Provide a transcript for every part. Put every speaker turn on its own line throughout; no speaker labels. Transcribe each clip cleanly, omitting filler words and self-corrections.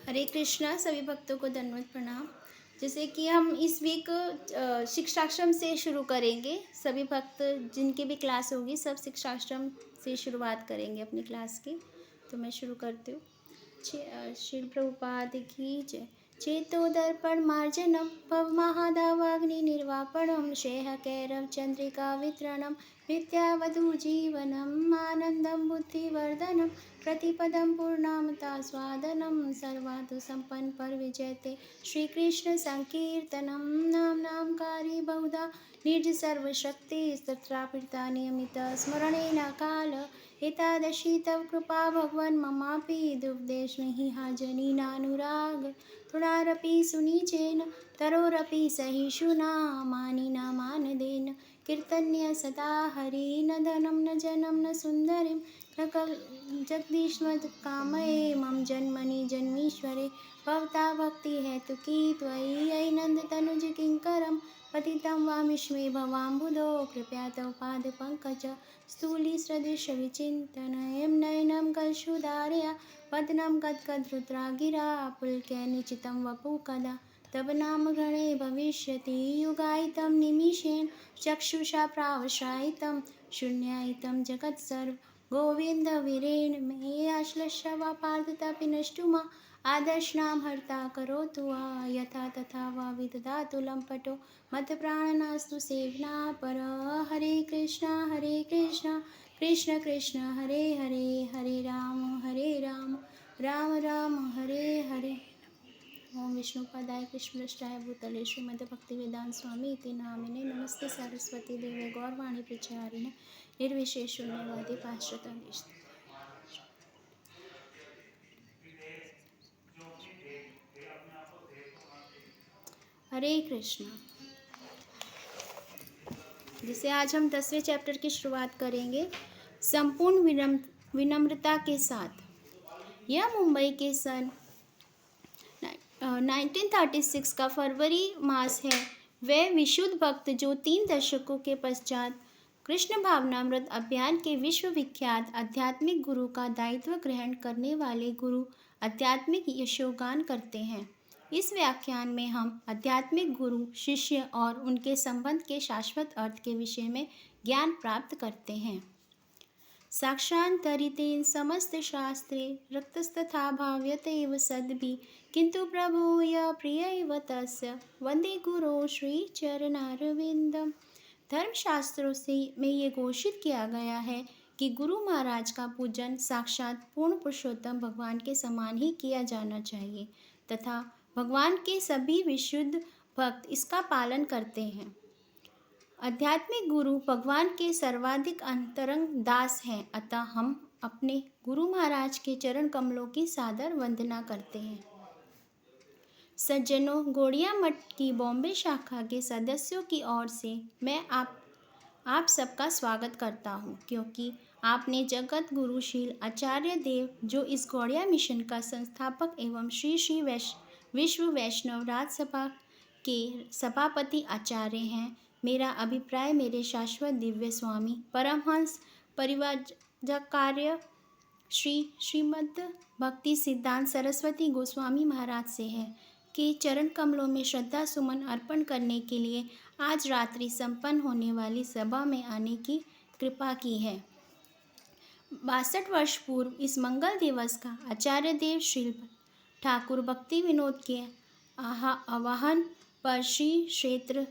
हरे कृष्णा। सभी भक्तों को दंडवत प्रणाम। जैसे कि हम इस वीक शिक्षाश्रम से शुरू करेंगे। सभी भक्त जिनकी भी क्लास होगी सब शिक्षाश्रम से शुरुआत करेंगे अपनी क्लास की। तो मैं शुरू करती हूँ। श्रील प्रभुपाद की जय। चेतोदर्पण मार्जनम भवमहादावाग्नि निर्वापणम शेह कैरव चंद्रिका वितरणम विद्यावधू जीवनम आनंदम बुद्धिवर्धनम प्रतिपदम पूर्णामता स्वादनम सर्वातु संपन्न पर विजयते श्री कृष्ण संकीर्तनम नाम नामकारी बहुधा निर्ज सर्वशक्ति तत्रापीड़िता नियमित स्मरणेन काल एतादशी तव कृपा भगवन् ममापि दुर्देश हि हाजनीनानुराग तृणारपि सुनीचेन तरोरपि सहिष्णुना मानिना मानदेन कीर्तन्य सदा हरि न धनं न जनं न सुन्दरीं जगदीश्वर कामये मम जन्मनि जन्मीश्वरे भवता भक्ति हेतुकी त्वयि ऐनन्दतनुज किङ्करं पतितं वामिष्मे भवाम्बुधो कृपया तव पादपङ्कज स्थूलीसदृशविचिन्तनयं नयनं कलशुधारया वदनं गद्गदरुद्रा गिरा पुलकैर्निचितं वपु कदा तव नाम गणे भविष्यति युगायितं निमिषेण चक्षुषा प्रावश्रायितं शून्यायितं जगत्सर्व गोविंद वीरेण मे आश्लेष्य वा पार्थतापि नष्टु मा आदर्शनाम हर्ता करोतु वा यथा तथा वा विदधातु लम्पटो मत प्राणनास्तु सेवना पर हरे कृष्णा कृष्ण कृष्ण हरे हरे हरे राम राम राम हरे हरे। ओम विष्णुपदाय कृष्णपृष्ठाय भूतले श्रीमद् भक्तिवेदांत स्वामी इति नामिने नमस्ते सरस्वती देवे गौरवाणी प्रचारिणे निर्विशेष शून्यवादी पाश्चात्य। हरे कृष्णा। जिसे आज हम 10वें चैप्टर की शुरुआत करेंगे संपूर्ण विनम्रता के साथ। यह मुंबई के सन 1936 का फरवरी मास है। वे विशुद्ध भक्त जो 3 दशकों के पश्चात कृष्ण भावनामृत अभियान के विश्व विख्यात आध्यात्मिक गुरु का दायित्व ग्रहण करने वाले गुरु आध्यात्मिक यशोगान करते हैं। इस व्याख्यान में हम आध्यात्मिक गुरु शिष्य और उनके संबंध के शाश्वत अर्थ के विषय में ज्ञान प्राप्त करते हैं। साक्षान्तरितेन समस्त शास्त्रे रक्तस्तथा भाव्यतेव सद्भि किंतु प्रभूय प्रियैव तस्य वंदे गुरो श्री चरणारविंदम। धर्मशास्त्रों से में ये घोषित किया गया है कि गुरु महाराज का पूजन साक्षात पूर्ण पुरुषोत्तम भगवान के समान ही किया जाना चाहिए तथा भगवान के सभी विशुद्ध भक्त इसका पालन करते हैं। आध्यात्मिक गुरु भगवान के सर्वाधिक अंतरंग दास हैं, अतः हम अपने गुरु महाराज के चरण कमलों की सादर वंदना करते हैं। सज्जनों, गौड़िया मठ की बॉम्बे शाखा के सदस्यों की ओर से मैं आप सबका स्वागत करता हूँ, क्योंकि आपने जगत गुरु शील आचार्य देव जो इस गौड़िया मिशन का संस्थापक एवं श्री विश्व वैष्णव राजसभा के सभापति आचार्य हैं। मेरा अभिप्राय मेरे शाश्वत दिव्य स्वामी परमहंस परिव्राजकाचार्य श्रीमद् भक्ति सिद्धांत सरस्वती गोस्वामी महाराज से है कि चरण कमलों में श्रद्धा सुमन अर्पण करने के लिए आज रात्रि संपन्न होने वाली सभा में आने की कृपा की है। 62 वर्ष पूर्व इस मंगल दिवस का आचार्य देव श्री ठाकुर भक्ति विनोद के आवाहन पर श्री क्षेत्र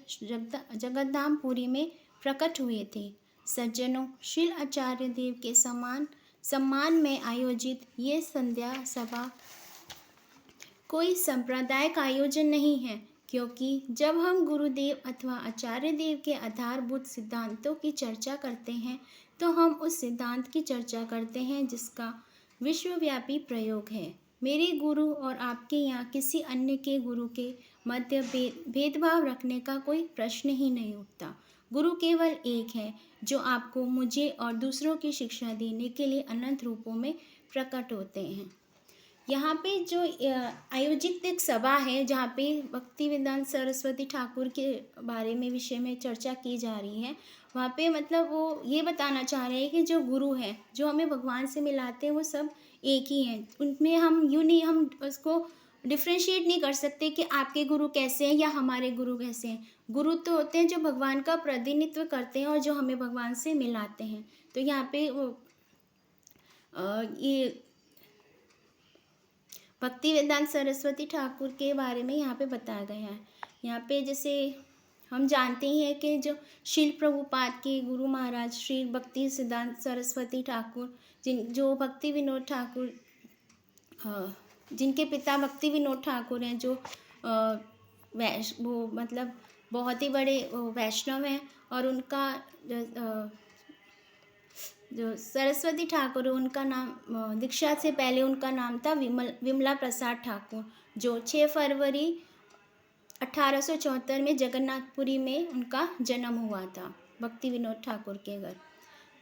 जगद्धामपुरी में प्रकट हुए थे। सज्जनों, श्री आचार्य देव के सम्मान में आयोजित ये संध्या सभा कोई सांप्रदायिक आयोजन नहीं है, क्योंकि जब हम गुरुदेव अथवा आचार्य देव के आधारभूत सिद्धांतों की चर्चा करते हैं तो हम उस सिद्धांत की चर्चा करते हैं जिसका विश्वव्यापी प्रयोग है। मेरे गुरु और आपके यहाँ किसी अन्य के गुरु के मध्य भेदभाव रखने का कोई प्रश्न ही नहीं उठता। गुरु केवल एक है जो आपको, मुझे और दूसरों की शिक्षा देने के लिए अनंत रूपों में प्रकट होते हैं। यहाँ पे जो आयोजित एक सभा है जहाँ पे भक्तिवेदांत सरस्वती ठाकुर के बारे में विषय में चर्चा की जा रही है। वहाँ पे मतलब वो ये बताना चाह रहे हैं कि जो गुरु हैं जो हमें भगवान से मिलाते हैं वो सब एक ही हैं। उनमें हम यूँ नहीं, हम उसको डिफ्रेंशिएट नहीं कर सकते कि आपके गुरु कैसे हैं या हमारे गुरु कैसे हैं। गुरु तो होते हैं जो भगवान का प्रतिनिधित्व करते हैं और जो हमें भगवान से मिलाते हैं। तो यहाँ पे ये भक्ति वेदांत सरस्वती ठाकुर के बारे में यहाँ पे बताया गया है। यहाँ पे जैसे हम जानते ही हैं कि जो शील प्रभुपाद के गुरु महाराज श्री भक्ति सिद्धांत सरस्वती ठाकुर जो भक्ति विनोद ठाकुर, जिनके पिता भक्ति विनोद ठाकुर हैं, जो वो मतलब बहुत ही बड़े वैष्णव हैं। और उनका जो सरस्वती ठाकुर है उनका नाम दीक्षा से पहले उनका नाम था विमला प्रसाद ठाकुर, जो 6 फरवरी 1874 में जगन्नाथपुरी में उनका जन्म हुआ था भक्ति विनोद ठाकुर के घर।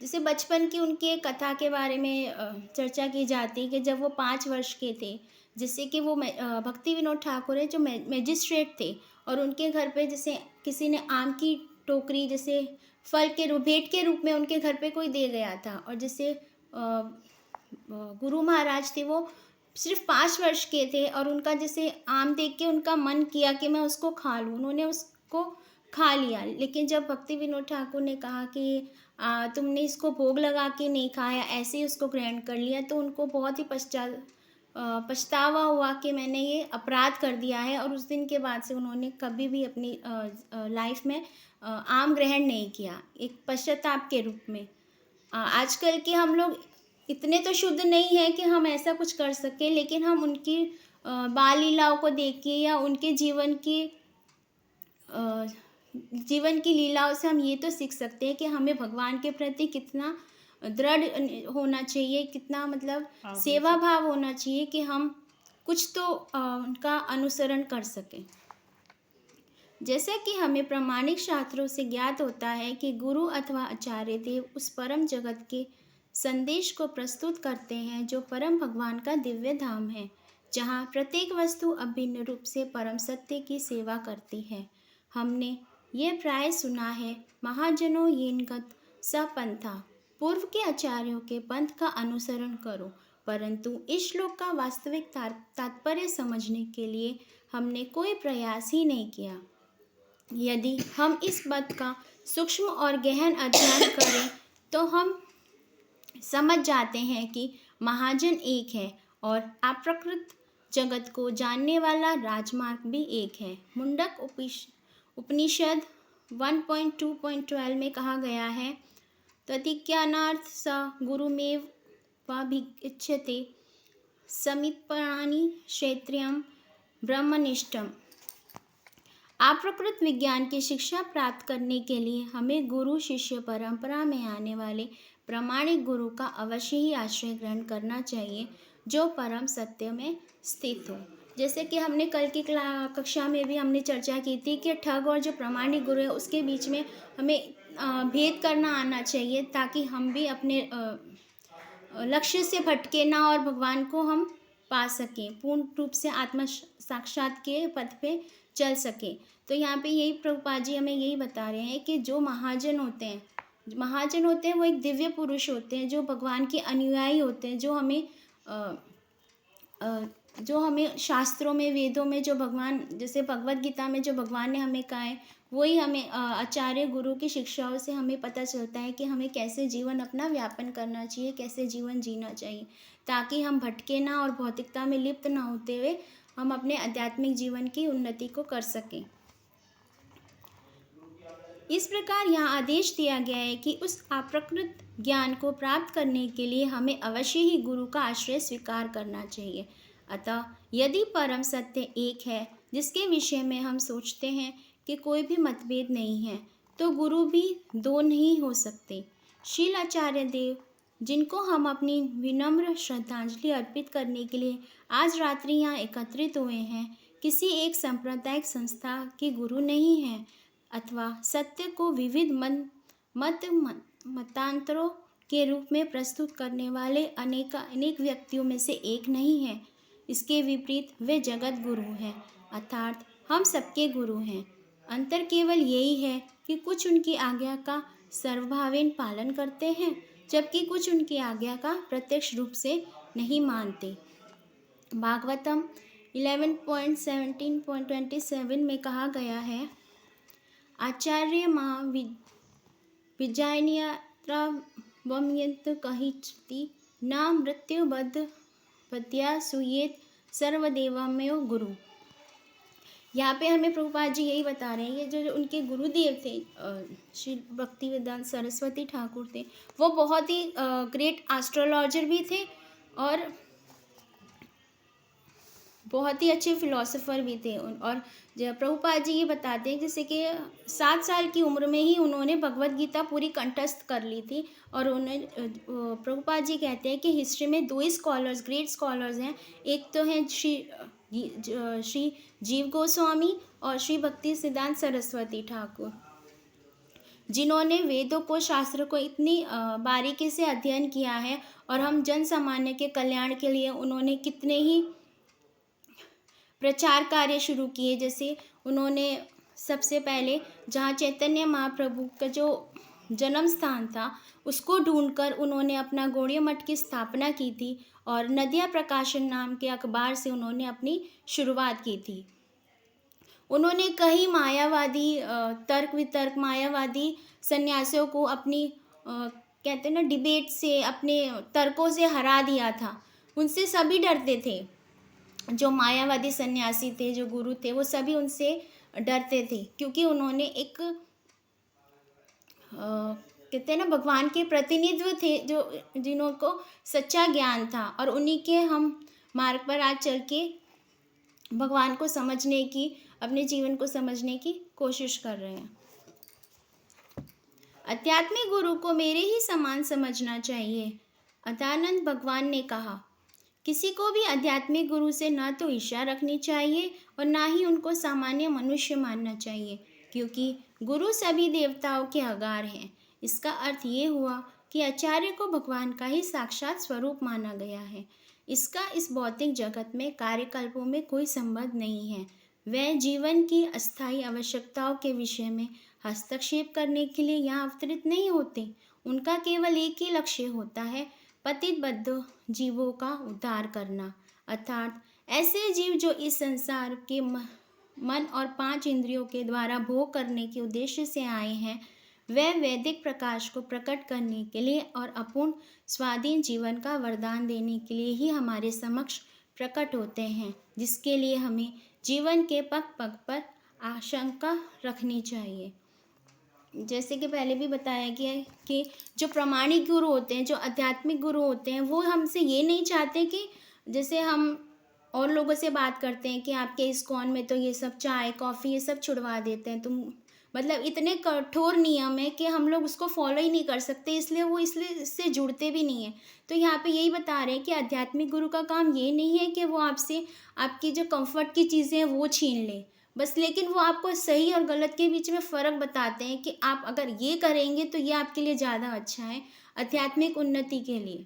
जैसे बचपन की उनकी एक कथा के बारे में चर्चा की जाती है कि जब वो 5 वर्ष के थे, जिससे कि वो भक्ति विनोद ठाकुर है जो मैजिस्ट्रेट थे और उनके घर पे जैसे किसी ने आम की टोकरी जैसे फल के रूप भेंट के रूप में उनके घर पे कोई दे गया था। और जैसे गुरु महाराज थे वो सिर्फ 5 वर्ष के थे और उनका जैसे आम देख के उनका मन किया कि मैं उसको खा लूँ, उन्होंने उसको खा लिया। लेकिन जब भक्ति विनोद ठाकुर ने कहा कि तुमने इसको भोग लगा के नहीं खाया, ऐसे ही उसको ग्रहण कर लिया, तो उनको बहुत ही पछतावा हुआ कि मैंने ये अपराध कर दिया है। और उस दिन के बाद से उन्होंने कभी भी अपनी लाइफ में आम ग्रहण नहीं किया, एक पश्चाताप के रूप में। आजकल के हम लोग इतने तो शुद्ध नहीं है कि हम ऐसा कुछ कर सकें, लेकिन हम उनकी बाल लीलाओं को देख के या उनके जीवन की लीलाओं से हम ये तो सीख सकते हैं कि हमें भगवान के प्रति कितना दृढ़ होना चाहिए, कितना मतलब सेवा भाव होना चाहिए कि हम कुछ तो उनका अनुसरण कर सकें। जैसे कि हमें प्रामाणिक शास्त्रों से ज्ञात होता है कि गुरु अथवा आचार्य देव उस परम जगत के संदेश को प्रस्तुत करते हैं जो परम भगवान का दिव्य धाम है, जहाँ प्रत्येक वस्तु अभिन्न रूप से परम सत्य की सेवा करती है। हमने ये प्राय सुना है, महाजनों येन गत स पंथा, पूर्व के आचार्यों के पंथ का अनुसरण करो। परंतु इस श्लोक का वास्तविक तात्पर्य समझने के लिए हमने कोई प्रयास ही नहीं किया। यदि हम इस बात का सूक्ष्म और गहन अध्ययन करें तो हम समझ जाते हैं कि महाजन एक है और अप्रकृत जगत को जानने वाला राजमार्ग भी एक है। मुंडक उपनिषद 1.2.12 में कहा गया है, ततिज्ञानार्थ स गुरुमेव वाभिगच्छते समित्पराणि क्षेत्रियं ब्रह्मनिष्ठम। अप्रकृत विज्ञान की शिक्षा प्राप्त करने के लिए हमें गुरु शिष्य परंपरा में आने वाले प्रामाणिक गुरु का अवश्य ही आश्रय ग्रहण करना चाहिए, जो परम सत्य में स्थित हो। जैसे कि हमने कल की कक्षा में भी हमने चर्चा की थी कि ठग और जो प्रामाणिक गुरु है उसके बीच में हमें भेद करना आना चाहिए, ताकि हम भी अपने लक्ष्य से भटके ना और भगवान को हम पा सकें, पूर्ण रूप से आत्म साक्षात के पथ पे चल सके। तो यहाँ पे यही प्रभुपाद जी हमें यही बता रहे हैं कि जो महाजन होते हैं वो एक दिव्य पुरुष होते हैं, जो भगवान के अनुयायी होते हैं, जो हमें शास्त्रों में, वेदों में जो भगवान, जैसे भगवत गीता में जो भगवान ने हमें कहा है, वही हमें आचार्य गुरु की शिक्षाओं से हमें पता चलता है कि हमें कैसे जीवन अपना व्यापन करना चाहिए, कैसे जीवन जीना चाहिए, ताकि हम भटके ना और भौतिकता में लिप्त ना होते हुए हम अपने आध्यात्मिक जीवन की उन्नति को कर सकें। इस प्रकार यहाँ आदेश दिया गया है कि उस अप्रकृत ज्ञान को प्राप्त करने के लिए हमें अवश्य ही गुरु का आश्रय स्वीकार करना चाहिए। अतः यदि परम सत्य एक है जिसके विषय में हम सोचते हैं कि कोई भी मतभेद नहीं है, तो गुरु भी दो नहीं हो सकते। शील आचार्य देव, जिनको हम अपनी विनम्र श्रद्धांजलि अर्पित करने के लिए आज रात्रि यहाँ एकत्रित हुए हैं, किसी एक सांप्रदायिक संस्था के गुरु नहीं हैं अथवा सत्य को विविध मतांतरों के रूप में प्रस्तुत करने वाले अनेक व्यक्तियों में से एक नहीं है। इसके विपरीत वे जगत गुरु हैं, अर्थात हम सबके गुरु हैं। अंतर केवल यही है कि कुछ उनकी आज्ञा का सर्वभावेन पालन करते हैं, जबकि कुछ उनकी आज्ञा का प्रत्यक्ष रूप से नहीं मानते। भागवतम 11.17.27 में कहा गया है, आचार्य मां विजायन्यात्रावम्यंत कहिष्यति न मृत्युबद्ध पत्या सुयेत सर्वदेवमेव गुरु। यहाँ पे हमें प्रभुपाद जी यही बता रहे हैं, ये जो उनके गुरुदेव थे श्री भक्तिवेदांत सरस्वती ठाकुर थे, वो बहुत ही ग्रेट एस्ट्रोलॉजर भी थे और बहुत ही अच्छे फिलोसोफर भी थे। और जब प्रभुपाद जी ये बताते हैं, जैसे कि 7 साल की उम्र में ही उन्होंने भगवत गीता पूरी कंठस्थ कर ली थी। और उन्हें प्रभुपाद जी कहते हैं कि हिस्ट्री में 2 स्कॉलर्स, ग्रेट स्कॉलर्स हैं। एक तो हैं श्री जीव गोस्वामी और श्री भक्ति सिद्धांत सरस्वती ठाकुर, जिन्होंने वेदों को, शास्त्रों को इतनी बारीकी से अध्ययन किया है। और हम जन सामान्य के कल्याण के लिए उन्होंने कितने ही प्रचार कार्य शुरू किए। जैसे उन्होंने सबसे पहले जहाँ चैतन्य महाप्रभु का जो जन्म स्थान था उसको ढूंढकर उन्होंने अपना गौड़ीय मठ की स्थापना की थी और नदिया प्रकाशन नाम के अखबार से उन्होंने अपनी शुरुआत की थी। उन्होंने कई मायावादी तर्क वितर्क मायावादी सन्यासियों को अपनी कहते हैं ना डिबेट से, अपने तर्कों से हरा दिया था। उनसे सभी डरते थे, जो मायावादी सन्यासी थे, जो गुरु थे, वो सभी उनसे डरते थे, क्योंकि उन्होंने एक कहते हैं ना भगवान के प्रतिनिधित्व थे, जो जिन्हों को सच्चा ज्ञान था। और उन्हीं के हम मार्ग पर आज चल के भगवान को समझने की, अपने जीवन को समझने की कोशिश कर रहे हैं। आध्यात्मिक गुरु को मेरे ही समान समझना चाहिए। अदानंद भगवान ने कहा, किसी को भी आध्यात्मिक गुरु से न तो ईर्ष्या रखनी चाहिए और ना ही उनको सामान्य मनुष्य मानना चाहिए, क्योंकि गुरु सभी देवताओं के आगार हैं। इसका अर्थ ये हुआ कि आचार्य को भगवान का ही साक्षात स्वरूप माना गया है। इसका इस भौतिक जगत में कार्यकल्पों में कोई संबंध नहीं है। वह जीवन की अस्थायी आवश्यकताओं के विषय में हस्तक्षेप करने के लिए यहाँ अवतरित नहीं होते। उनका केवल एक ही लक्ष्य होता है, पतित बद्ध जीवों का उद्धार करना, अर्थात ऐसे जीव जो इस संसार के मन और 5 इंद्रियों के द्वारा भोग करने के उद्देश्य से आए हैं। वह वैदिक प्रकाश को प्रकट करने के लिए और अपूर्ण स्वाधीन जीवन का वरदान देने के लिए ही हमारे समक्ष प्रकट होते हैं, जिसके लिए हमें जीवन के पग पग पर आशंका रखनी चाहिए। जैसे कि पहले भी बताया गया है कि जो प्रामाणिक गुरु होते हैं, जो आध्यात्मिक गुरु होते हैं, वो हमसे ये नहीं चाहते कि जैसे हम और लोगों से बात करते हैं कि आपके इस्कॉन में तो ये सब चाय कॉफ़ी ये सब छुड़वा देते हैं, तुम मतलब इतने कठोर नियम है कि हम लोग उसको फॉलो ही नहीं कर सकते, इसलिए वो इससे जुड़ते भी नहीं है। तो यहाँ पे यही बता रहे हैं कि आध्यात्मिक गुरु का काम ये नहीं है कि वो आपसे आपकी जो कंफर्ट की चीज़ें हैं वो छीन ले बस, लेकिन वो आपको सही और गलत के बीच में फ़र्क बताते हैं कि आप अगर ये करेंगे तो ये आपके लिए ज़्यादा अच्छा है आध्यात्मिक उन्नति के लिए।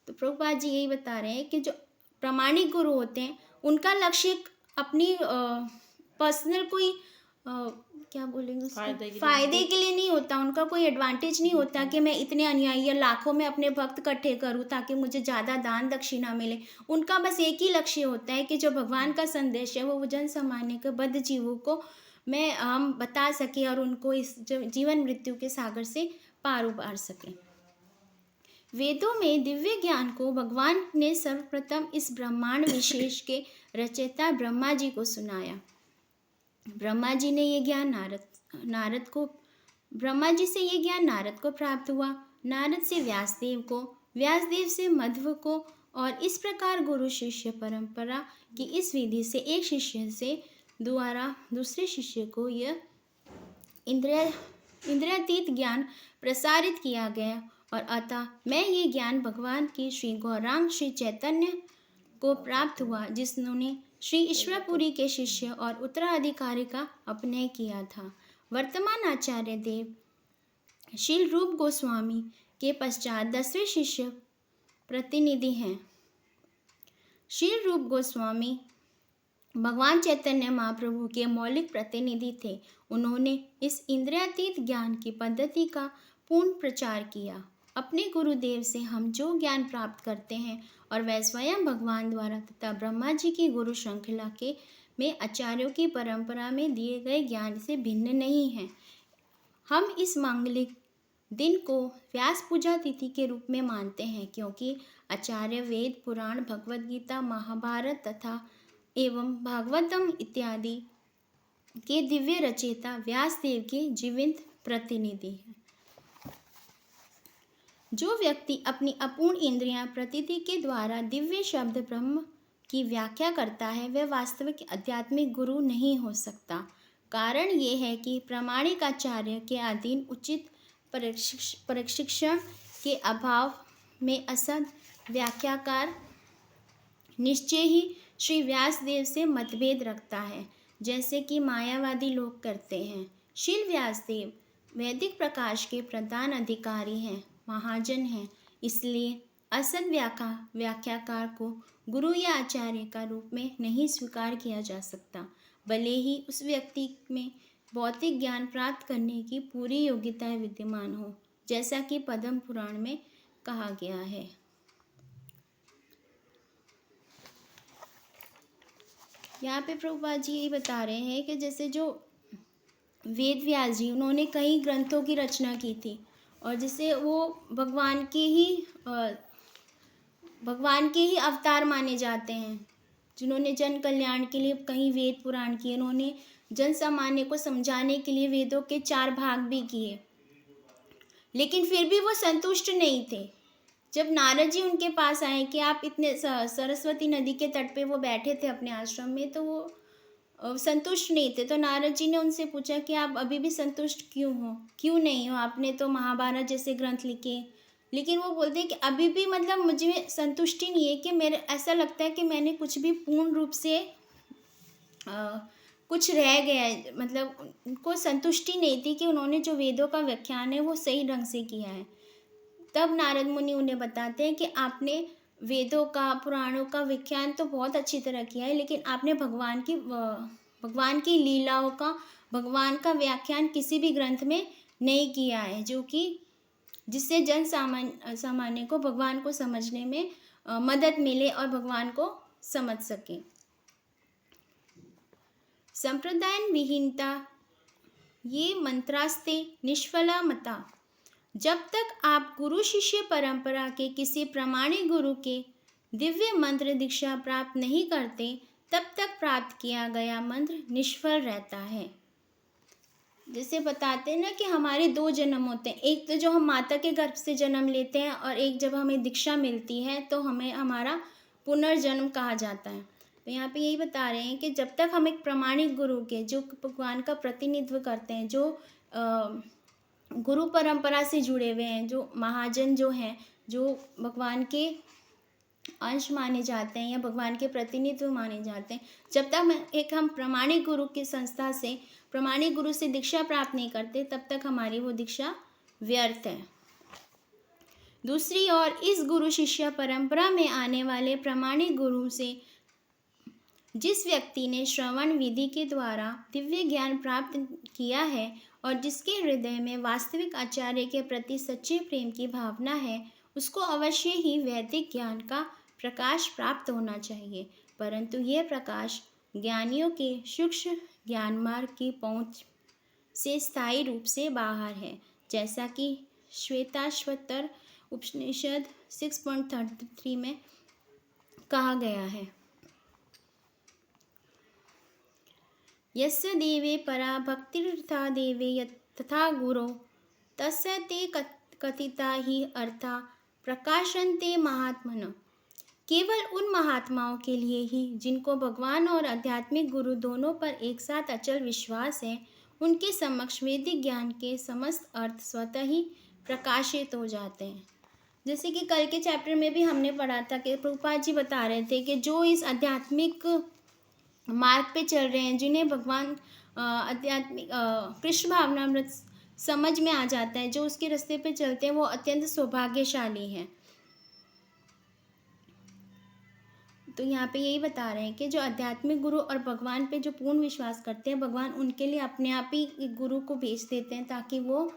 तो प्रभुपाद जी यही बता रहे हैं कि जो प्रामाणिक गुरु होते हैं उनका लक्ष्य अपनी पर्सनल कोई क्या बोलेंगे फ़ायदे के लिए नहीं होता। उनका कोई एडवांटेज नहीं होता कि मैं इतने अनुयायी या लाखों में अपने भक्त इकट्ठे करूं ताकि मुझे ज़्यादा दान दक्षिणा मिले। उनका बस एक ही लक्ष्य होता है कि जो भगवान का संदेश है वो जन सामान्य के बद्ध जीवों को हम बता सकें और उनको इस जीवन मृत्यु के सागर से पार उबार सकें। वेदों में दिव्य ज्ञान को भगवान ने सर्वप्रथम इस ब्रह्मांड विशेष के रचयिता ब्रह्मा जी को सुनाया। ब्रह्मा जी से ये ज्ञान नारद को प्राप्त हुआ, नारद से व्यासदेव को, व्यासदेव से मध्व को, और इस प्रकार गुरु शिष्य परंपरा की इस विधि से एक शिष्य से द्वारा दूसरे शिष्य को यह इंद्रियातीत ज्ञान प्रसारित किया गया। और अतः मैं ये ज्ञान भगवान की श्री गौरांग श्री चैतन्य को प्राप्त हुआ, जिन्होंने श्री ईश्वरपुरी के शिष्य और उत्तराधिकारी का अभिनय किया था। वर्तमान आचार्य देव शील रूप गोस्वामी के पश्चात 10वें शिष्य प्रतिनिधि हैं। श्री रूप गोस्वामी भगवान चैतन्य महाप्रभु के मौलिक प्रतिनिधि थे। उन्होंने इस इंद्रियातीत ज्ञान की पद्धति का पूर्ण प्रचार किया। अपने गुरुदेव से हम जो ज्ञान प्राप्त करते हैं और वह स्वयं भगवान द्वारा तथा ब्रह्मा जी की गुरु श्रृंखला के में आचार्यों की परंपरा में दिए गए ज्ञान से भिन्न नहीं है। हम इस मांगलिक दिन को व्यास पूजा तिथि के रूप में मानते हैं, क्योंकि आचार्य वेद, पुराण, भगवद गीता, महाभारत तथा एवं भागवतम इत्यादि के दिव्य रचयिता व्यास देव के जीवंत प्रतिनिधि हैं। जो व्यक्ति अपनी अपूर्ण इंद्रियां प्रतीति के द्वारा दिव्य शब्द ब्रह्म की व्याख्या करता है, वह वास्तविक आध्यात्मिक गुरु नहीं हो सकता। कारण ये है कि प्रामाणिक आचार्य के अधीन उचित प्रशिक्षण के अभाव में असद व्याख्याकार निश्चय ही श्री व्यासदेव से मतभेद रखता है, जैसे कि मायावादी लोग करते हैं। श्री व्यासदेव वैदिक प्रकाश के प्रधान अधिकारी हैं, महाजन हैं, इसलिए असद व्याख्याकार को गुरु या आचार्य का रूप में नहीं स्वीकार किया जा सकता, भले ही उस व्यक्ति में भौतिक ज्ञान प्राप्त करने की पूरी योग्यता विद्यमान हो, जैसा कि पद्म पुराण में कहा गया है। यहाँ पे प्रभुपाद जी यही बता रहे हैं कि जैसे जो वेद व्यास जी, उन्होंने कई ग्रंथों की रचना की थी और जिसे वो भगवान के ही अवतार माने जाते हैं, जिन्होंने जन कल्याण के लिए कई वेद पुराण किए। उन्होंने जन सामान्य को समझाने के लिए वेदों के 4 भाग भी किए, लेकिन फिर भी वो संतुष्ट नहीं थे। जब नारद जी उनके पास आए कि आप इतने सरस्वती नदी के तट पे वो बैठे थे अपने आश्रम में, तो वो संतुष्ट नहीं थे। तो नारद जी ने उनसे पूछा कि आप अभी भी संतुष्ट क्यों नहीं हो? आपने तो महाभारत जैसे ग्रंथ लिखे, लेकिन वो बोलते हैं कि अभी भी मतलब मुझे संतुष्टि नहीं है, कि मेरे ऐसा लगता है कि मैंने कुछ भी पूर्ण रूप से कुछ रह गया है। मतलब उनको संतुष्टि नहीं थी कि उन्होंने जो वेदों का व्याख्यान है वो सही ढंग से किया है। तब नारद मुनि उन्हें बताते हैं कि आपने वेदों का, पुराणों का व्याख्यान तो बहुत अच्छी तरह किया है, लेकिन आपने भगवान की लीलाओं का, भगवान का व्याख्यान किसी भी ग्रंथ में नहीं किया है, जो कि जिससे जन सामान्य को भगवान को समझने में मदद मिले और भगवान को समझ सके। संप्रदाय विहीनता ये मंत्रास्ते निष्फला मता। जब तक आप गुरु शिष्य परंपरा के किसी प्रामाणिक गुरु के दिव्य मंत्र दीक्षा प्राप्त नहीं करते, तब तक प्राप्त किया गया मंत्र निष्फल रहता है। जैसे बताते हैं ना कि हमारे 2 जन्म होते हैं, एक तो जो हम माता के गर्भ से जन्म लेते हैं, और एक जब हमें दीक्षा मिलती है तो हमें हमारा पुनर्जन्म कहा जाता है। तो यहाँ पे यही बता रहे हैं कि जब तक हम एक प्रामाणिक गुरु के, जो भगवान का प्रतिनिधित्व करते हैं, जो गुरु परंपरा से जुड़े हुए हैं, जो महाजन जो हैं, जो भगवान के अंश माने जाते हैं या भगवान के प्रतिनिधित्व माने जाते हैं, जब तक हम प्रामाणिक गुरु की संस्था से, प्रामाणिक गुरु से दीक्षा प्राप्त नहीं करते, तब तक हमारी वो दीक्षा व्यर्थ है। दूसरी ओर इस गुरु शिष्य परंपरा में आने वाले प्रामाणिक गुरु से जिस व्यक्ति ने श्रवण विधि के द्वारा दिव्य ज्ञान प्राप्त किया है और जिसके हृदय में वास्तविक आचार्य के प्रति सच्चे प्रेम की भावना है, उसको अवश्य ही वैदिक ज्ञान का प्रकाश प्राप्त होना चाहिए। परंतु यह प्रकाश ज्ञानियों के सूक्ष्म ज्ञान मार्ग की पहुँच से स्थायी रूप से बाहर है, जैसा कि श्वेताश्वतर उपनिषद 6.33 में कहा गया है। यस्य देवे परा भक्तिर्था देवे तथा गुरो तस्य ते कथिता ही अर्था प्रकाशन्ते महात्मन। केवल उन महात्माओं के लिए ही जिनको भगवान और आध्यात्मिक गुरु दोनों पर एक साथ अचल विश्वास है, उनके समक्ष वैदिक ज्ञान के समस्त अर्थ स्वतः ही प्रकाशित हो जाते हैं। जैसे कि कल के चैप्टर में भी हमने पढ़ा था कि प्रभुपाद जी बता रहे थे कि जो इस आध्यात्मिक मार्ग पे चल रहे हैं, जिन्हें भगवान आध्यात्मिक कृष्ण भावनामृत समझ में आ जाता है, जो उसके रास्ते पे चलते हैं, वो अत्यंत सौभाग्यशाली हैं। तो यहाँ पे यही बता रहे हैं कि जो आध्यात्मिक गुरु और भगवान पे जो पूर्ण विश्वास करते हैं, भगवान उनके लिए अपने आप ही एक गुरु को भेज देते हैं ताकि वो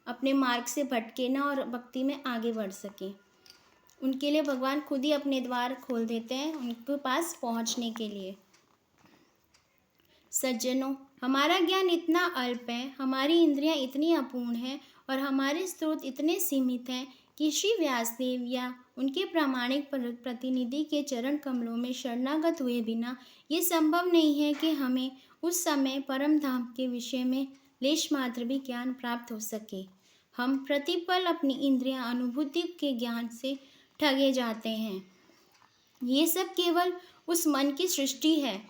अपने मार्ग से भटके ना और भक्ति में आगे बढ़ सकें। उनके लिए भगवान खुद ही अपने द्वार खोल देते हैं उनके पास पहुँचने के लिए। सज्जनों, हमारा ज्ञान इतना अल्प है, हमारी इंद्रियां इतनी अपूर्ण हैं और हमारे स्रोत इतने सीमित हैं कि श्री व्यासदेव या उनके प्रामाणिक प्रतिनिधि के चरण कमलों में शरणागत हुए बिना ये संभव नहीं है कि हमें उस समय परम धाम के विषय में लेश मात्र भी ज्ञान प्राप्त हो सके। हम प्रतिपल अपनी इंद्रियां अनुभूति के ज्ञान से ठगे जाते हैं। ये सब केवल उस मन की सृष्टि है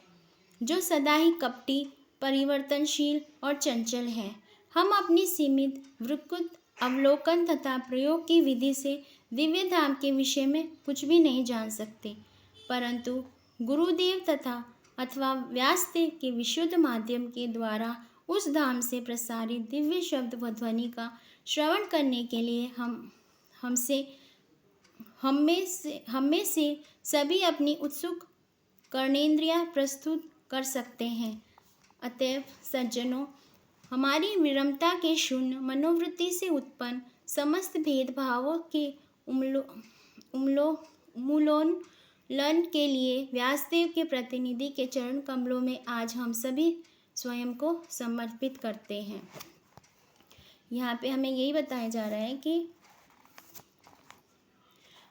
जो सदा ही कपटी, परिवर्तनशील और चंचल है। हम अपनी सीमित विकृत अवलोकन तथा प्रयोग की विधि से दिव्य धाम के विषय में कुछ भी नहीं जान सकते, परंतु गुरुदेव तथा अथवा व्यासदेव के विशुद्ध माध्यम के द्वारा उस धाम से प्रसारित दिव्य शब्द व ध्वनि का श्रवण करने के लिए हम में से सभी अपनी उत्सुक कर्णेंद्रियां प्रस्तुत कर सकते हैं। अतएव सज्जनों, हमारी विरमता के शून्य मनोवृत्ति से उत्पन्न समस्त भेदभावों के उन्मूलन के लिए व्यासदेव के प्रतिनिधि के चरण कमलों में आज हम सभी स्वयं को समर्पित करते हैं। यहाँ पे हमें यही बताया जा रहा है कि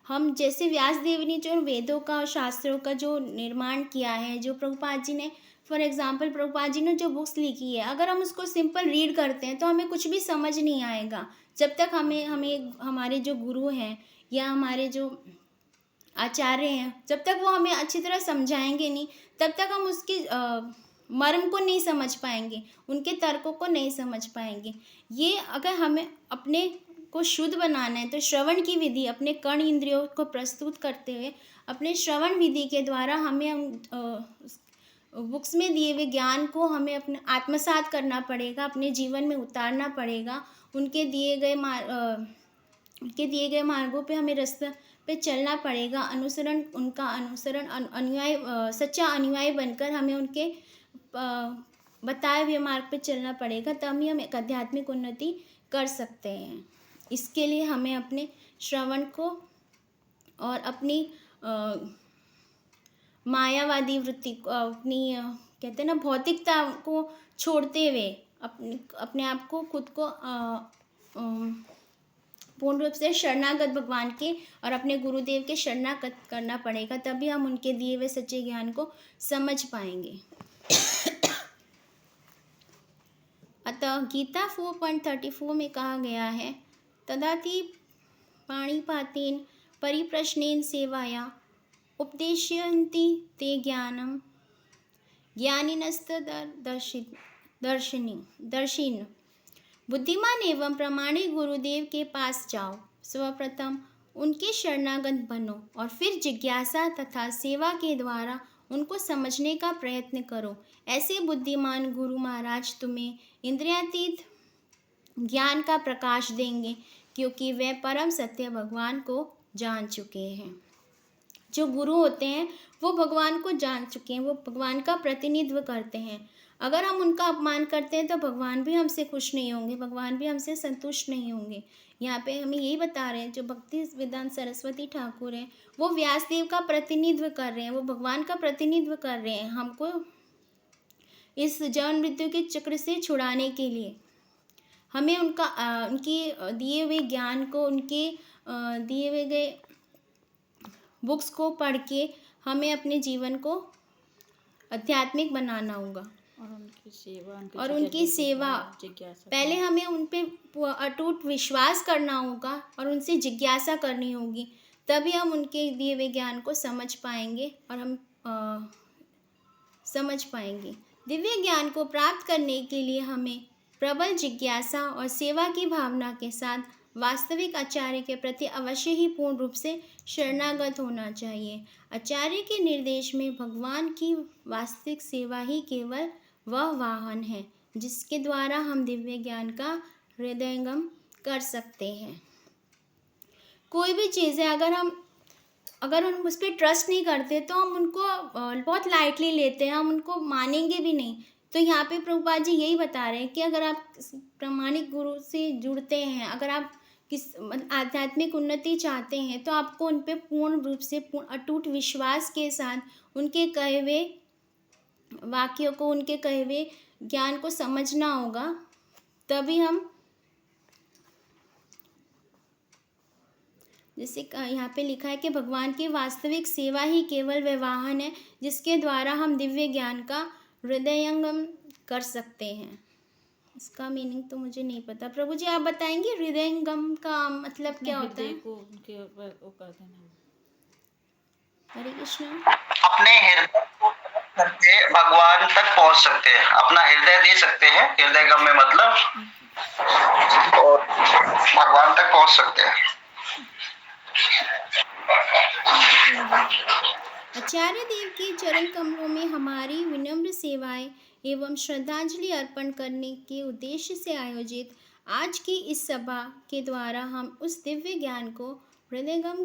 हम जैसे व्यासदेव ने जो वेदों का और शास्त्रों का जो निर्माण किया है, जो प्रभुपाद जी ने फॉर एग्जांपल प्रभुपाद जी ने जो बुक्स लिखी है, अगर हम उसको सिंपल रीड करते हैं तो हमें कुछ भी समझ नहीं आएगा। जब तक हमें हमारे जो गुरु हैं या हमारे जो आचार्य हैं, जब तक वो हमें अच्छी तरह समझाएंगे नहीं, तब तक हम उसकी मर्म को नहीं समझ पाएंगे, उनके तर्कों को नहीं समझ पाएंगे। ये अगर हमें अपने को शुद्ध बनाना है तो श्रवण की विधि, अपने कर्ण इंद्रियों को प्रस्तुत करते हुए अपने श्रवण विधि के द्वारा हमें बुक्स में दिए हुए ज्ञान को हमें अपने आत्मसात करना पड़ेगा, अपने जीवन में उतारना पड़ेगा। उनके दिए गए मार्गों पे हमें रास्ते पे चलना पड़ेगा। उनका अनुसरण अनुयायी, सच्चा अनुयायी बनकर हमें उनके बताए हुए मार्ग पे चलना पड़ेगा, तभी हम एक आध्यात्मिक उन्नति कर सकते हैं। इसके लिए हमें अपने श्रवण को और अपनी मायावादी वृत्ति को, अपनी कहते हैं ना भौतिकता को छोड़ते हुए अपने आप को खुद को पूर्ण रूप से शरणागत भगवान के और अपने गुरुदेव के शरणागत करना पड़ेगा, तभी हम उनके दिए हुए सच्चे ज्ञान को समझ पाएंगे। अतः गीता 4.34 में कहा गया है, तदाति पाणिपातेन परिप्रश्नेन सेवाया उपदेशयन्ति ते ज्ञानम ज्ञानिनस्तदर्शिन। बुद्धिमान एवं प्रामाणिक गुरुदेव के पास जाओ, सर्वप्रथम उनके शरणागत बनो और फिर जिज्ञासा तथा सेवा के द्वारा उनको समझने का प्रयत्न करो। ऐसे बुद्धिमान गुरु महाराज तुम्हें इंद्रियातीत ज्ञान का प्रकाश देंगे, क्योंकि वे परम सत्य भगवान को जान चुके हैं। जो गुरु होते हैं वो भगवान को जान चुके हैं, वो भगवान का प्रतिनिधित्व करते हैं। अगर हम उनका अपमान करते हैं तो भगवान भी हमसे खुश नहीं होंगे, भगवान भी हमसे संतुष्ट नहीं होंगे। यहाँ पे हमें यही बता रहे हैं, जो भक्ति वेदांत सरस्वती ठाकुर हैं वो व्यासदेव का प्रतिनिधित्व कर रहे हैं, वो भगवान का प्रतिनिधित्व कर रहे हैं हमको इस जन्म मृत्यु के चक्र से छुड़ाने के लिए। हमें उनके दिए हुए ज्ञान को, उनके दिए हुए गए बुक्स को पढ़ के हमें अपने जीवन को आध्यात्मिक बनाना होगा
और
उनकी सेवा पहले हमें उन पे अटूट विश्वास करना होगा और उनसे जिज्ञासा करनी होगी, तभी हम उनके दिए हुए ज्ञान को समझ पाएंगे और हम समझ पाएंगे। दिव्य ज्ञान को प्राप्त करने के लिए हमें प्रबल जिज्ञासा और सेवा की भावना के साथ वास्तविक आचार्य के प्रति अवश्य ही पूर्ण रूप से शरणागत होना चाहिए। आचार्य के निर्देश में भगवान की वास्तविक सेवा ही केवल वह वाहन है जिसके द्वारा हम दिव्य ज्ञान का हृदयंगम कर सकते हैं। कोई भी चीज़ है, अगर हम अगर हम उस पर ट्रस्ट नहीं करते तो हम उनको बहुत लाइटली लेते हैं, हम उनको मानेंगे भी नहीं। तो यहाँ पे प्रभुपाद जी यही बता रहे हैं कि अगर आप प्रामाणिक गुरु से जुड़ते हैं, अगर आप आध्यात्मिक उन्नति चाहते हैं, तो आपको उन पे पूर्ण रूप से पूर्ण अटूट विश्वास के साथ उनके कहे हुए वाक्यों को, उनके कहे हुए ज्ञान को समझना होगा। तभी हम, जैसे यहाँ पे लिखा है कि भगवान की वास्तविक सेवा ही केवल वह वाहन है जिसके द्वारा हम दिव्य ज्ञान का हृदयंगम कर सकते हैं। इसका मीनिंग तो मुझे नहीं पता, प्रभु जी आप बताएंगे हृदयंगम का मतलब क्या होता है?
को उनके वो कर देना।
हरे कृष्ण।
अपने हृदय को करके भगवान तक पहुंच सकते हैं, अपना हृदय दे सकते हैं, हृदय गम में मतलब, और भगवान तक पहुंच सकते हैं।
आचार्य देव के चरण कमलों में हमारी विनम्र सेवाएं एवं श्रद्धांजलि अर्पण करने के उद्देश्य से आयोजित आज की इस सभा के द्वारा हम उस दिव्य ज्ञान को हृदयंगम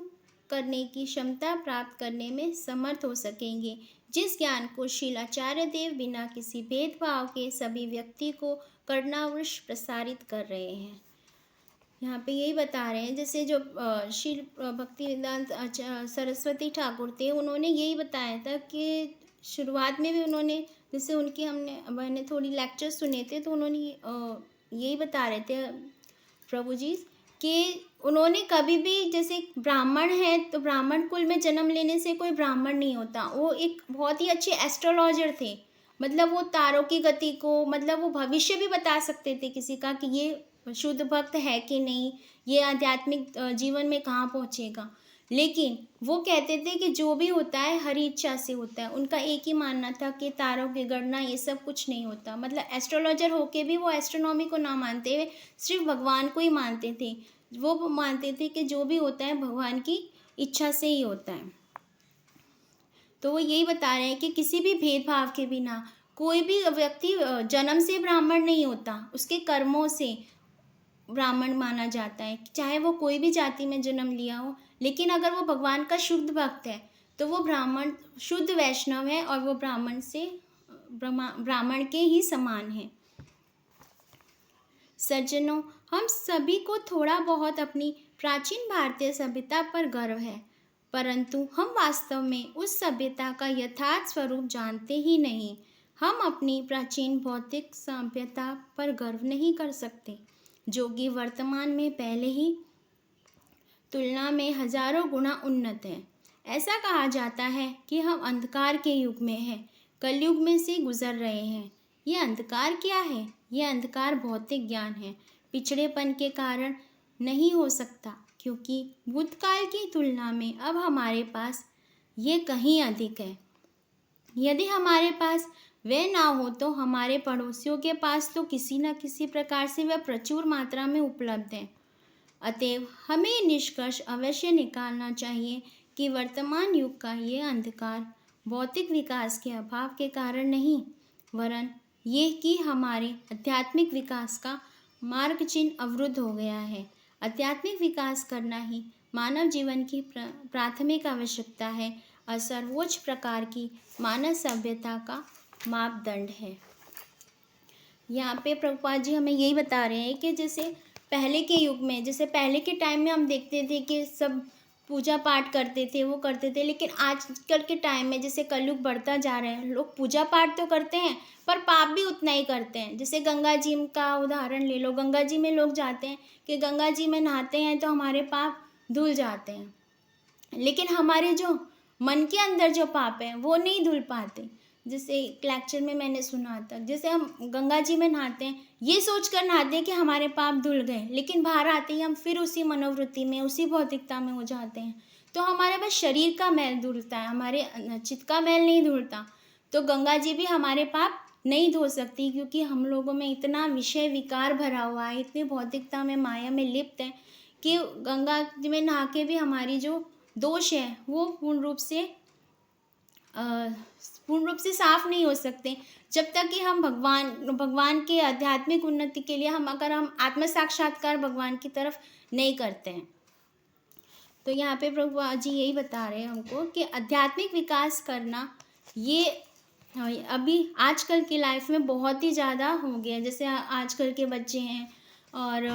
करने की क्षमता प्राप्त करने में समर्थ हो सकेंगे, जिस ज्ञान को श्रील आचार्य देव बिना किसी भेदभाव के सभी व्यक्ति को करुणावश प्रसारित कर रहे हैं। यहाँ पे यही बता रहे हैं, जैसे जो श्री भक्ति वेदांत सरस्वती ठाकुर थे, उन्होंने यही बताया था कि शुरुआत में भी उन्होंने, जैसे उनके मैंने थोड़ी लेक्चर सुने थे, तो उन्होंने यही बता रहे थे प्रभु जी कि उन्होंने कभी भी, जैसे ब्राह्मण है तो ब्राह्मण कुल में जन्म लेने से कोई ब्राह्मण नहीं होता, वो एक बहुत ही अच्छे एस्ट्रोलॉजर थे। मतलब वो तारों की गति को, मतलब वो भविष्य भी बता सकते थे किसी का कि ये शुद्ध भक्त है कि नहीं, ये आध्यात्मिक जीवन में कहाँ पहुँचेगा। लेकिन वो कहते थे कि जो भी होता है हरी इच्छा से होता है। उनका एक ही मानना था कि तारों की गणना ये सब कुछ नहीं होता। मतलब एस्ट्रोलॉजर होके भी वो एस्ट्रोनॉमी को ना मानते हुए सिर्फ भगवान को ही मानते थे। वो मानते थे कि जो भी होता है भगवान की इच्छा से ही होता है। तो वो यही बता रहे हैं कि किसी भी भेदभाव के बिना कोई भी व्यक्ति जन्म से ब्राह्मण नहीं होता, उसके कर्मों से ब्राह्मण माना जाता है, चाहे वो कोई भी जाति में जन्म लिया हो। लेकिन अगर वो भगवान का शुद्ध भक्त है तो वो ब्राह्मण शुद्ध वैष्णव है और वो ब्राह्मण के ही समान है। सज्जनों, हम सभी को थोड़ा बहुत अपनी प्राचीन भारतीय सभ्यता पर गर्व है, परंतु हम वास्तव में उस सभ्यता का यथार्थ स्वरूप जानते ही नहीं। हम अपनी प्राचीन भौतिक सभ्यता पर गर्व नहीं कर सकते, जो कि वर्तमान में पहले ही तुलना में हजारों गुना उन्नत है। ऐसा कहा जाता है कि हम अंधकार के युग में हैं, कलयुग में से गुजर रहे हैं। ये अंधकार क्या है? यह अंधकार भौतिक ज्ञान है, पिछड़ेपन के कारण नहीं हो सकता, क्योंकि भूतकाल की तुलना में अब हमारे पास ये कहीं अधिक है। यदि हमारे पास वह ना हो तो हमारे पड़ोसियों के पास तो किसी न किसी प्रकार से वह प्रचुर मात्रा में उपलब्ध है। अतएव हमें निष्कर्ष अवश्य निकालना चाहिए कि वर्तमान युग का ये अंधकार भौतिक विकास के अभाव के कारण नहीं, वरन ये कि हमारे आध्यात्मिक विकास का मार्ग चिन्ह अवरुद्ध हो गया है। आध्यात्मिक विकास करना ही मानव जीवन की प्राथमिक आवश्यकता है और सर्वोच्च प्रकार की मानव सभ्यता का मापदंड है। यहाँ पे प्रभुपाद जी हमें यही बता रहे हैं कि जैसे पहले के युग में, जैसे पहले के टाइम में हम देखते थे कि सब पूजा पाठ करते थे, वो करते थे, लेकिन आजकल के टाइम में जैसे कलयुग बढ़ता जा रहा है, लोग पूजा पाठ तो करते हैं पर पाप भी उतना ही करते हैं। जैसे गंगा जी का उदाहरण ले लो, गंगा जी में लोग जाते हैं कि गंगा जी में नहाते हैं तो हमारे पाप धुल जाते हैं, लेकिन हमारे जो मन के अंदर जो पाप है वो नहीं धुल पाते। जैसे एक लेक्चर में मैंने सुना था, जैसे हम गंगा जी में नहाते हैं, ये सोचकर नहाते हैं कि हमारे पाप धुल गए, लेकिन बाहर आते ही हम फिर उसी मनोवृत्ति में, उसी भौतिकता में हो जाते हैं। तो हमारे बस शरीर का मैल धुलता है, हमारे चित्त का मैल नहीं धुलता। तो गंगा जी भी हमारे पाप नहीं धो सकती, क्योंकि हम लोगों में इतना विषय विकार भरा हुआ है, इतनी भौतिकता में, माया में लिप्त है कि गंगा जी में नहा के भी हमारी जो दोष है वो पूर्ण रूप से साफ नहीं हो सकते, जब तक कि हम भगवान के आध्यात्मिक उन्नति के लिए हम आत्म साक्षात्कार भगवान की तरफ नहीं करते हैं। तो यहाँ पे प्रभुपाद जी यही बता रहे हैं हमको कि आध्यात्मिक विकास करना ये अभी आजकल की लाइफ में बहुत ही ज़्यादा हो गया। जैसे आजकल के बच्चे हैं और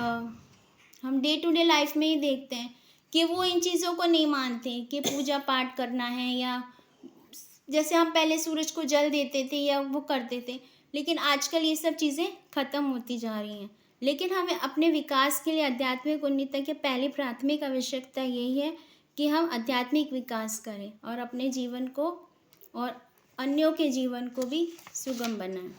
हम डे टू डे लाइफ में ही देखते हैं कि वो इन चीज़ों को नहीं मानते कि पूजा पाठ करना है, या जैसे हम पहले सूरज को जल देते थे या वो करते थे, लेकिन आजकल ये सब चीज़ें ख़त्म होती जा रही हैं। लेकिन हमें अपने विकास के लिए आध्यात्मिक उन्नति की पहली प्राथमिक आवश्यकता यही है कि हम आध्यात्मिक विकास करें और अपने जीवन को और अन्यों के जीवन को भी सुगम बनाएं।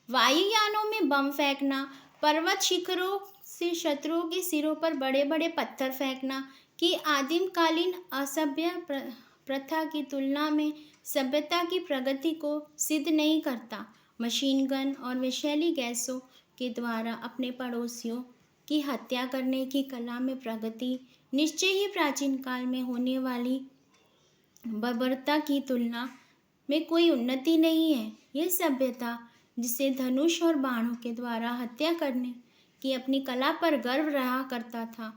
वायुयानों में बम फेंकना, पर्वत शिखरों से शत्रुओं के सिरों पर बड़े बड़े पत्थर फेंकना कि आदिमकालीन असभ्य प्रथा की तुलना में सभ्यता की प्रगति को सिद्ध नहीं करता। मशीन गन और विषैली गैसों के द्वारा अपने पड़ोसियों की हत्या करने की कला में प्रगति निश्चय ही प्राचीन काल में होने वाली बर्बरता की तुलना में कोई उन्नति नहीं है। यह सभ्यता जिसे धनुष और बाणों के द्वारा हत्या करने की अपनी कला पर गर्व रहा करता था,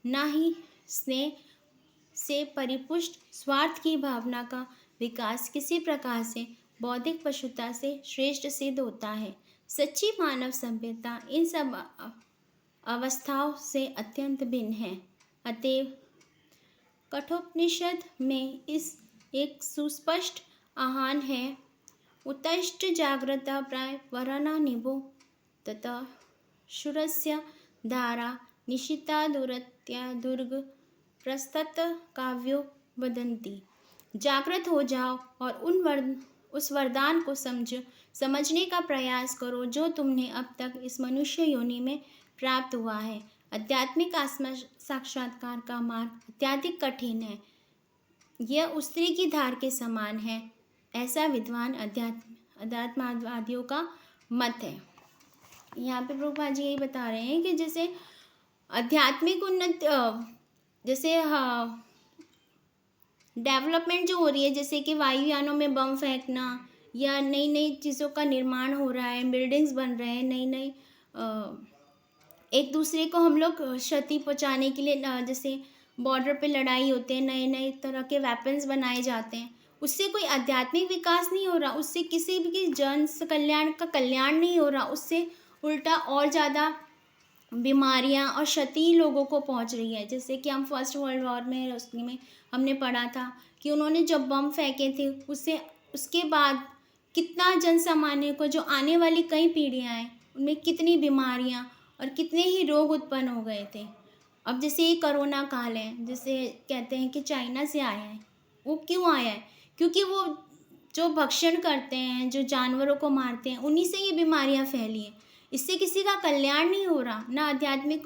न ही स्नेह से परिपुष्ट स्वार्थ की भावना का विकास किसी प्रकार से बौद्धिक पशुता से श्रेष्ठ सिद्ध होता है। सच्ची मानव सभ्यता इन सब अवस्थाओं से अत्यंत भिन्न है। अतएव कठोपनिषद में इस एक सुस्पष्ट आह्वान है, उत्तिष्ठ जाग्रता प्राय वराना निभो तथा शूरस्य धारा निशिता दूरत्या दुर्ग प्रस्तत काव्यो वदन्ति। जागृत हो जाओ और उस वरदान को समझने का प्रयास करो जो तुम्हें अब तक इस मनुष्य योनि में प्राप्त हुआ है। आध्यात्मिक आत्म साक्षात्कार का मार्ग अत्यधिक कठिन है। यह उस स्त्री की धार के समान है, ऐसा विद्वान अध्यात्मवादियों का मत है। यहाँ पे प्रभुपाद जी यही बता रहे हैं कि जैसे आध्यात्मिक उन्नति, जैसे डेवलपमेंट जो हो रही है, जैसे कि वायुयानों में बम फेंकना या नई नई चीज़ों का निर्माण हो रहा है, बिल्डिंग्स बन रहे हैं, नई नई एक दूसरे को हम लोग क्षति पहुंचाने के लिए, जैसे बॉर्डर पे लड़ाई होते हैं, नए नए तरह के वेपन्स बनाए जाते हैं, उससे कोई आध्यात्मिक विकास नहीं हो रहा, उससे किसी भी जन कल्याण का कल्याण नहीं हो रहा, उससे उल्टा और ज़्यादा बीमारियां और क्षति लोगों को पहुंच रही है। जैसे कि हम फर्स्ट वर्ल्ड वॉर में उसमें हमने पढ़ा था कि उन्होंने जब बम फेंके थे, उसके बाद कितना जन सामान्य को, जो आने वाली कई पीढ़ियां हैं, उनमें कितनी बीमारियां और कितने ही रोग उत्पन्न हो गए थे। अब जैसे ये कोरोना काल है, जैसे कहते हैं कि चाइना से आया है, वो क्यों आया है? क्योंकि वो जो भक्षण करते हैं, जो जानवरों को मारते हैं, उन्हीं से ये बीमारियां फैली हैं। इससे किसी का कल्याण नहीं हो रहा, ना आध्यात्मिक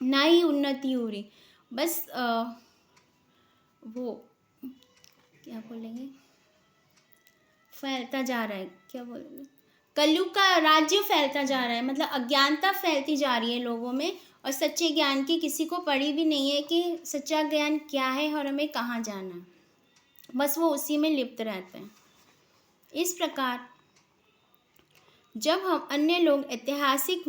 ना ही उन्नति हो रही, बस वो क्या बोलेंगे, फैलता जा रहा है, क्या बोलेंगे, कलयुग का राज्य फैलता जा रहा है। मतलब अज्ञानता फैलती जा रही है लोगों में, और सच्चे ज्ञान की किसी को पड़ी भी नहीं है कि सच्चा ज्ञान क्या है और हमें कहाँ जाना है, बस वो उसी में लिप्त रहते हैं। इस प्रकार जब हम अन्य लोग ऐतिहासिक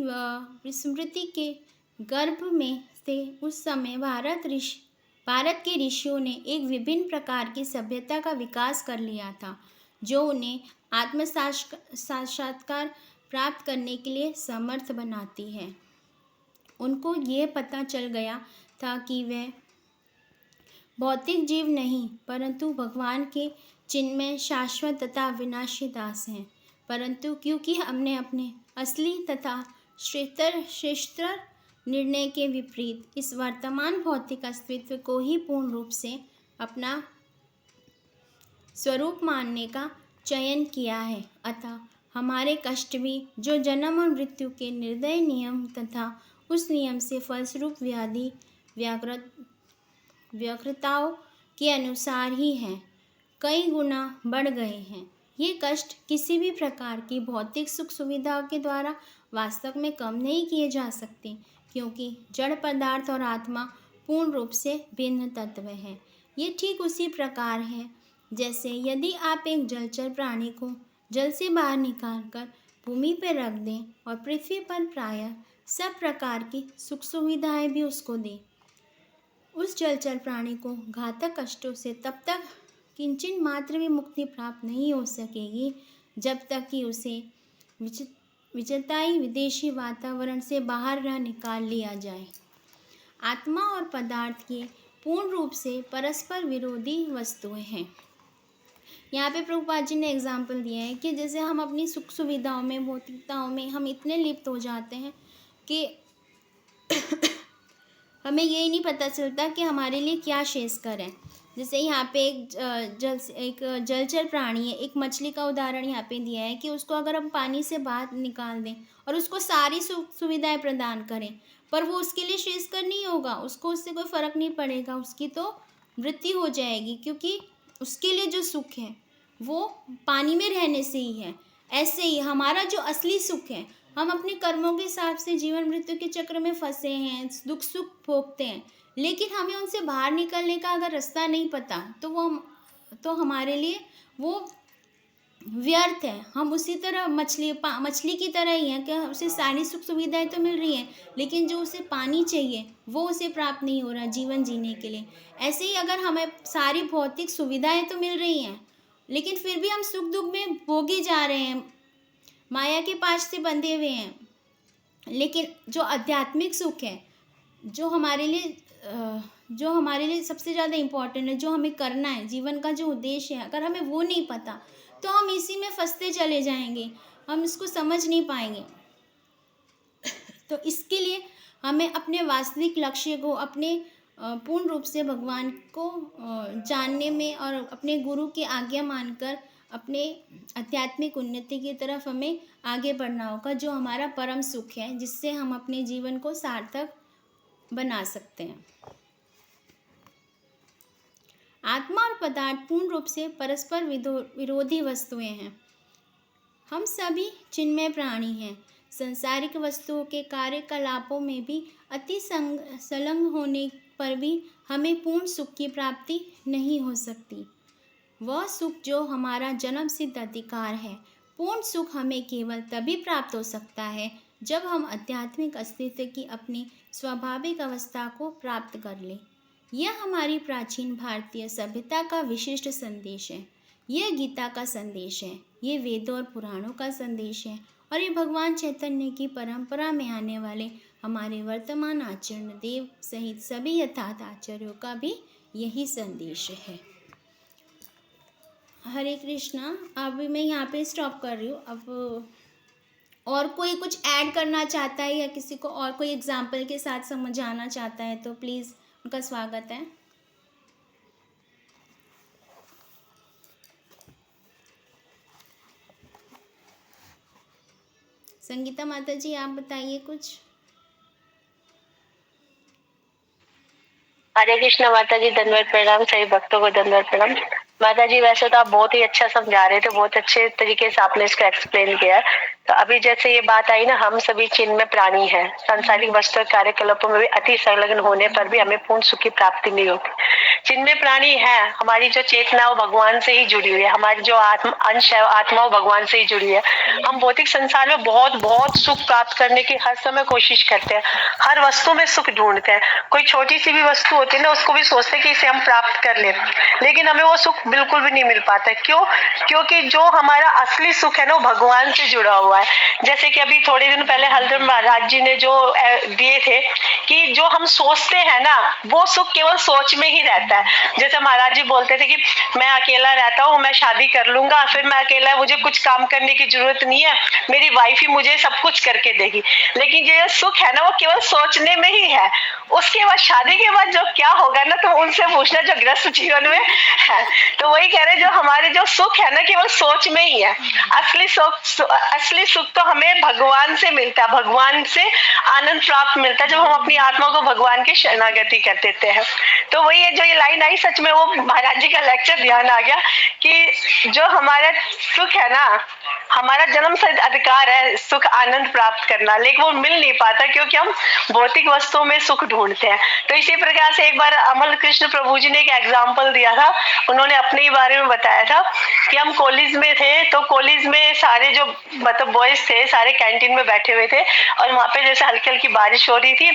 विस्मृति के गर्भ में थे, उस समय भारत के ऋषियों ने एक विभिन्न प्रकार की सभ्यता का विकास कर लिया था, जो उन्हें आत्म साक्षात्कार प्राप्त करने के लिए समर्थ बनाती है। उनको ये पता चल गया था कि वे भौतिक जीव नहीं, परंतु भगवान के चिन्मय शाश्वत तथा विनाशी दास हैं। परंतु क्योंकि हमने अपने असली तथा श्रेष्ठ निर्णय के विपरीत इस वर्तमान भौतिक अस्तित्व को ही पूर्ण रूप से अपना स्वरूप मानने का चयन किया है, अतः हमारे कष्ट भी जो जन्म और मृत्यु के निर्दय नियम तथा उस नियम से फलस्वरूप व्याधि व्यग्रताओं के अनुसार ही हैं, कई गुना बढ़ गए हैं। ये कष्ट किसी भी प्रकार की भौतिक सुख सुविधाओं के द्वारा वास्तव में कम नहीं किए जा सकते, क्योंकि जड़ पदार्थ और आत्मा पूर्ण रूप से भिन्न तत्व है। ये ठीक उसी प्रकार है जैसे यदि आप एक जलचर प्राणी को जल से बाहर निकालकर भूमि पर रख दें और पृथ्वी पर प्रायः सब प्रकार की सुख सुविधाएं भी उसको दे। उस जलचर प्राणी को घातक कष्टों से तब तक किंचित मात्र भी मुक्ति प्राप्त नहीं हो सकेगी जब तक कि उसे विचेताई विदेशी वातावरण से बाहर न निकाल लिया जाए। आत्मा और पदार्थ के पूर्ण रूप से परस्पर विरोधी वस्तुएं हैं। यहाँ पे प्रभुपाद जी ने एग्जाम्पल दिया है कि जैसे हम अपनी सुख सुविधाओं में, भौतिकताओं में हम इतने लिप्त हो जाते हैं कि हमें यही नहीं पता चलता कि हमारे लिए क्या श्रेयस्कर है। जैसे यहाँ पे एक जलचर प्राणी है, एक मछली का उदाहरण यहाँ पे दिया है कि उसको अगर हम पानी से बाहर निकाल दें और उसको सारी सुविधाएं प्रदान करें, पर वो उसके लिए श्रेयस्कर नहीं होगा, उसको उससे कोई फ़र्क नहीं पड़ेगा, उसकी तो मृत्यु हो जाएगी, क्योंकि उसके लिए जो सुख है वो पानी में रहने से ही है। ऐसे ही हमारा जो असली सुख है, हम अपने कर्मों के हिसाब से जीवन मृत्यु के चक्र में फंसे हैं, दुख सुख भोगते हैं, लेकिन हमें उनसे बाहर निकलने का अगर रास्ता नहीं पता तो हमारे लिए वो व्यर्थ है। हम उसी तरह मछली की तरह ही हैं कि उसे सारी सुख सुविधाएं तो मिल रही हैं, लेकिन जो उसे पानी चाहिए वो उसे प्राप्त नहीं हो रहा जीवन जीने के लिए। ऐसे ही अगर हमें सारी भौतिक सुविधाएं तो मिल रही हैं, लेकिन फिर भी हम सुख दुख में भोगी जा रहे हैं, माया के पाश से बंधे हुए हैं। लेकिन जो आध्यात्मिक सुख है, जो हमारे लिए सबसे ज़्यादा इम्पोर्टेंट है, जो हमें करना है, जीवन का जो उद्देश्य है, अगर हमें वो नहीं पता तो हम इसी में फंसते चले जाएंगे, हम इसको समझ नहीं पाएंगे। तो इसके लिए हमें अपने वास्तविक लक्ष्य को अपने पूर्ण रूप से भगवान को जानने में और अपने गुरु की आज्ञा मानकर अपने आध्यात्मिक उन्नति की तरफ हमें आगे बढ़ना होगा, जो हमारा परम सुख है, जिससे हम अपने जीवन को सार्थक बना सकते हैं। आत्मा और पदार्थ पूर्ण रूप से परस्पर विरोधी वस्तुएं हैं। हम सभी चिन्मय प्राणी हैं। सांसारिक वस्तुओं के कार्यकलापों में भी अति संलग्न होने पर भी हमें पूर्ण सुख की प्राप्ति नहीं हो सकती। वह सुख जो हमारा जन्म सिद्ध अधिकार है, पूर्ण सुख हमें केवल तभी प्राप्त हो सकता है जब हम आध्यात्मिक अस्तित्व की अपनी स्वाभाविक अवस्था को प्राप्त कर लें। यह हमारी प्राचीन भारतीय सभ्यता का विशिष्ट संदेश है। यह गीता का संदेश है, ये वेदों और पुराणों का संदेश है, और ये भगवान चैतन्य की परंपरा में आने वाले हमारे वर्तमान आचार्य देव सहित सभी यथार्थ आचार्यों का भी यही संदेश है। हरे कृष्णा। अब मैं यहाँ पे स्टॉप कर रही हूँ। अब और कोई कुछ ऐड करना चाहता है या किसी को और कोई एग्जाम्पल के साथ समझाना चाहता है तो प्लीज़ उनका स्वागत है। संगीता माता जी, आप बताइए कुछ।
हरे कृष्ण माता जी, धन्यवाद प्रणाम। सभी भक्तों को धन्यवाद प्रणाम। माता जी, वैसे तो आप बहुत ही अच्छा समझा रहे थे, बहुत अच्छे तरीके से आपने इसको एक्सप्लेन किया। तो अभी जैसे ये बात आई ना, हम सभी चिन्मय प्राणी हैं। सांसारिक वस्तु कार्यकलापों में भी अति संलग्न होने पर भी हमें पूर्ण सुख की प्राप्ति नहीं होती। चिन्मय प्राणी है, हमारी जो चेतना वो भगवान से ही जुड़ी हुई है, हमारी जो अंश है आत्मा वो भगवान से ही जुड़ी है। हम भौतिक संसार में बहुत बहुत सुख प्राप्त करने की हर समय कोशिश करते हैं, हर वस्तु में सुख ढूंढते हैं। कोई छोटी सी भी वस्तु होती है ना, उसको भी सोचते हैं कि इसे हम प्राप्त कर लें, लेकिन हमें वो सुख बिल्कुल भी नहीं मिल पाता है। क्यों? क्योंकि जो हमारा असली सुख है ना, वो भगवान से जुड़ा हुआ है। जैसे कि अभी थोड़े दिन पहले हल्दर महाराज जी ने जो दिए थे कि जो हम सोचते हैं ना, वो सुख केवल सोच में ही रहता है। जैसे महाराज जी बोलते थे कि मैं अकेला रहता हूँ, मैं शादी कर लूंगा, फिर मैं अकेला, मुझे कुछ काम करने की जरूरत नहीं है, मेरी वाइफ ही मुझे सब कुछ करके देगी। लेकिन जो सुख है ना, वो केवल सोचने में ही है। उसके बाद शादी के बाद जो क्या होगा ना, तो उनसे पूछना जो गृहस्थ जीवन में है। तो वही कह रहे, जो हमारे जो सुख है ना, केवल सोच में ही है। असली सुख तो हमें भगवान से मिलता है, भगवान से आनंद प्राप्त मिलता है जब हम अपनी आत्मा को भगवान की शरणागति कर देते हैं। तो वही है, जो ये लाइन आई, सच में वो महाराज जी का लेक्चर ध्यान आ गया कि जो हमारा सुख है ना, हमारा जन्म सिद्ध अधिकार है सुख आनंद प्राप्त करना, लेकिन वो मिल नहीं पाता क्योंकि हम भौतिक वस्तुओं में सुख ढूंढते हैं। तो इसी प्रकार से एक बार अमल कृष्ण प्रभु जी ने एक एग्जाम्पल दिया था, उन्होंने अपने ही बारे में बताया था कि हम कॉलेज में थे, तो कॉलेज में सारे जो मतलब बॉयज थे सारे कैंटीन में बैठे हुए थे और वहाँ पे जैसे हल्की हल्की बारिश हो रही थी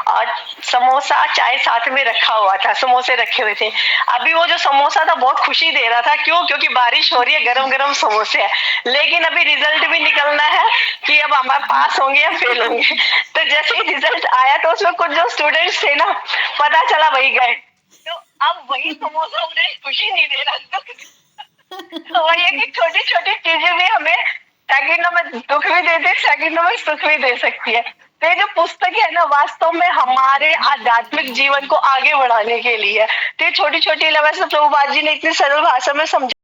और समोसा चाय साथ में रखा हुआ था, समोसे रखे हुए थे। अभी वो जो समोसा था बहुत खुशी दे रहा था, क्यों? क्योंकि बारिश हो रही है, गरम गरम समोसे है, लेकिन अभी रिजल्ट भी निकलना है कि अब हमारे पास होंगे या फेल होंगे। तो जैसे ही रिजल्ट आया तो उसमें कुछ जो स्टूडेंट्स थे ना, पता चला वही गए, तो अब वही समोसा उन्हें खुशी नहीं दे रहा। तो वही है कि छोटी छोटी चीजें भी हमें सेकंडों में दुख भी देते, सेकंडों में सुख भी दे सकती है। तो ये जो पुस्तक है ना, वास्तव में हमारे आध्यात्मिक जीवन को आगे बढ़ाने के लिए है। तो ये छोटी छोटी वैसे प्रभुपाद जी ने इतनी सरल भाषा में समझा